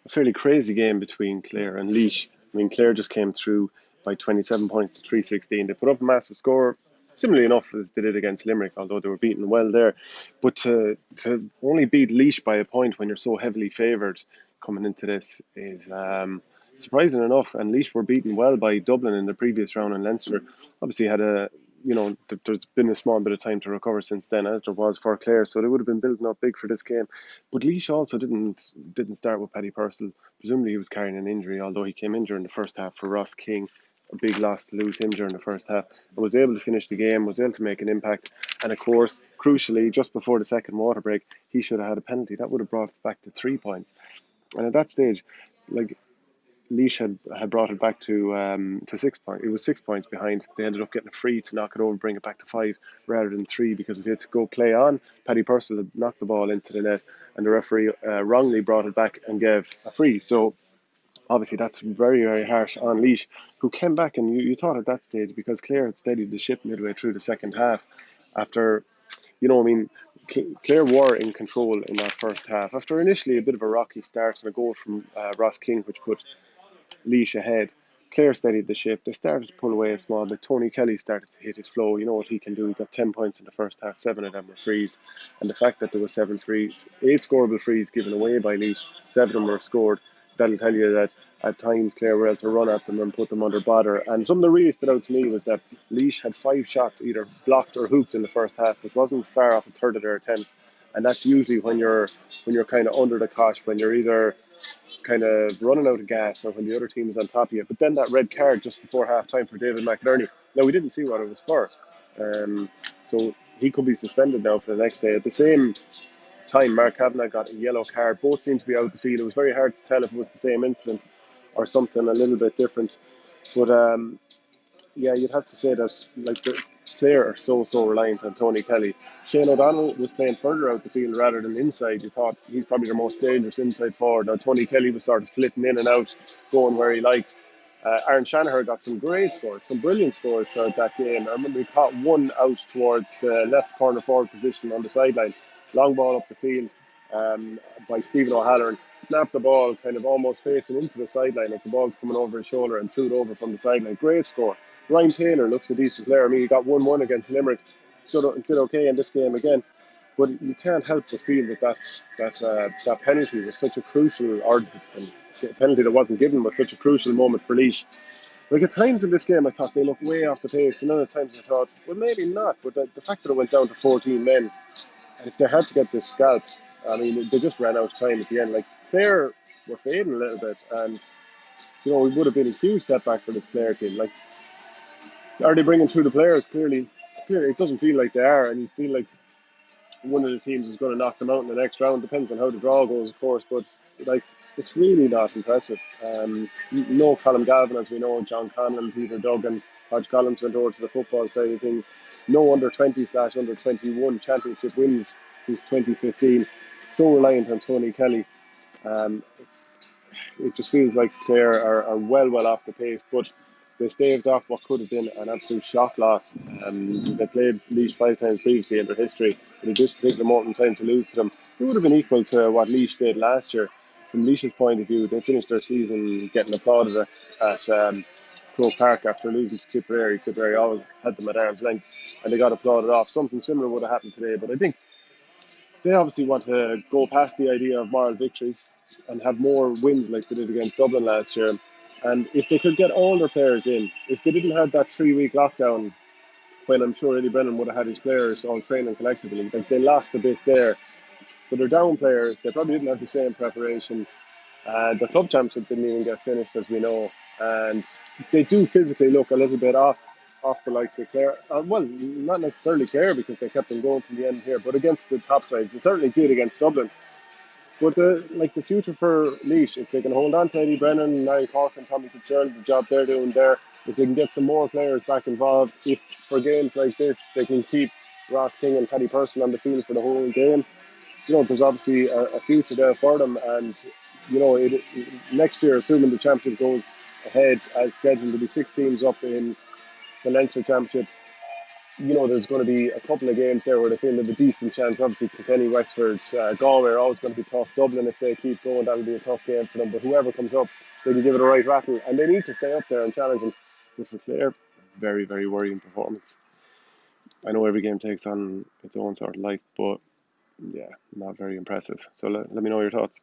a fairly crazy game between Clare and Laois. I mean, Clare just came through by 27 points to 316. They put up a massive score, similarly enough as they did against Limerick, although they were beaten well there. But to only beat Laois by a point when you're so heavily favoured coming into this is surprising enough. And Laois were beaten well by Dublin in the previous round, and Leinster obviously had there's been a small bit of time to recover since then, as there was for Clare, so they would have been building up big for this game. But Laois also didn't start with Paddy Purcell. Presumably he was carrying an injury, although he came in during the first half for Ross King. A big loss to lose him during the first half. And was able to finish the game, was able to make an impact. And of course, crucially, just before the second water break, he should have had a penalty. That would have brought it back to 3 points. And at that stage, like Laois had brought it back to 6 points. It was 6 points behind. They ended up getting a free to knock it over, bring it back to five rather than three, because if they had to go play on, Paddy Purcell had knocked the ball into the net, and the referee wrongly brought it back and gave a free. So obviously that's very, very harsh on Laois, who came back, and you thought at that stage, because Clare had steadied the ship midway through the second half, after, I mean, Clare were in control in that first half, after initially a bit of a rocky start and a goal from Ross King, which put Laois ahead. Clare steadied the ship. They started to pull away a small bit. Tony Kelly started to hit his flow. You know what he can do. He got 10 points in the first half. 7 of them were frees. And the fact that there were 7 frees, 8 scoreable frees given away by Laois, 7 of them were scored, that'll tell you that at times Clare were able to run at them and put them under bother. And something that really stood out to me was that Laois had 5 shots either blocked or hooked in the first half, which wasn't far off a third of their attempts. And that's usually when you're kind of under the cosh, when you're either kind of running out of gas or when the other team is on top of you. But then that red card just before half time for David McInerney. Now, we didn't see what it was for. So he could be suspended now for the next day. At the same time, Mark Kavanagh got a yellow card. Both seemed to be out of the field. It was very hard to tell if it was the same incident or something a little bit different. But yeah, you'd have to say that Clare are so reliant on Tony Kelly. Shane O'Donnell was playing further out the field rather than inside. You thought he's probably the most dangerous inside forward. Now Tony Kelly was sort of flitting in and out, going where he liked. Aaron Shanahan got some great scores, some brilliant scores throughout that game. I remember he caught one out towards the left corner forward position on the sideline, long ball up the field by Stephen O'Halloran. Snapped the ball kind of almost facing into the sideline as the ball's coming over his shoulder and threw it over from the sideline. Great score. Ryan Taylor looks a decent player. I mean, he got 1-1 against Limerick. Did okay in this game again. But you can't help but feel that penalty was such a crucial, or the penalty that wasn't given was such a crucial moment for Laois. Like at times in this game, I thought they looked way off the pace, and other times I thought, well, maybe not. But the fact that it went down to 14 men, and if they had to get this scalp, I mean, they just ran out of time at the end. Like Clare were fading a little bit, and it would have been a huge setback for this Clare team. Like, are they bringing through the players? Clearly, it doesn't feel like they are, and you feel like one of the teams is going to knock them out in the next round. Depends on how the draw goes, of course, but like it's really not impressive. No Colin Galvin, as we know, John Conlon, Peter Duggan, Hodge Collins went over to the football side of things. No under 20/under 21 championship wins since 2015. So reliant on Tony Kelly. It's it just feels like Clare are well off the pace, but they staved off what could have been an absolute shock loss. They played Laois 5 times previously in their history, but at this particular moment in time to lose to them, it would have been equal to what Laois did last year. From Laois's point of view, they finished their season getting applauded at Croke Park after losing to Tipperary. Tipperary always had them at arm's length, and they got applauded off. Something similar would have happened today, but I think they obviously want to go past the idea of moral victories and have more wins like they did against Dublin last year. And if they could get all their players in, if they didn't have that 3 week lockdown, when I'm sure Eddie Brennan would have had his players all training collectively, like they lost a bit there. So they're down players. They probably didn't have the same preparation. The club championship didn't even get finished, as we know. And they do physically look a little bit off the likes of Clare. Well, not necessarily Clare because they kept them going from the end here, but against the top sides, they certainly did against Dublin. But the future for Laois, if they can hold on to Eddie Brennan, Larry Corkin, Tommy Fitzgerald, the job they're doing there, if they can get some more players back involved, if for games like this they can keep Ross King and Paddy Purcell on the field for the whole game, there's obviously a future there for them. And next year, assuming the championship goes ahead as scheduled, to be 6 teams up in the Leinster Championship. there's going to be a couple of games there where they feel they have a decent chance. Obviously, Kilkenny, Wexford, Galway are always going to be tough. Dublin, if they keep going, that'll be a tough game for them. But whoever comes up, they can give it a right rattle, and they need to stay up there and challenge them. But for Clare, very, very worrying performance. I know every game takes on its own sort of life, but yeah, not very impressive. So let me know your thoughts.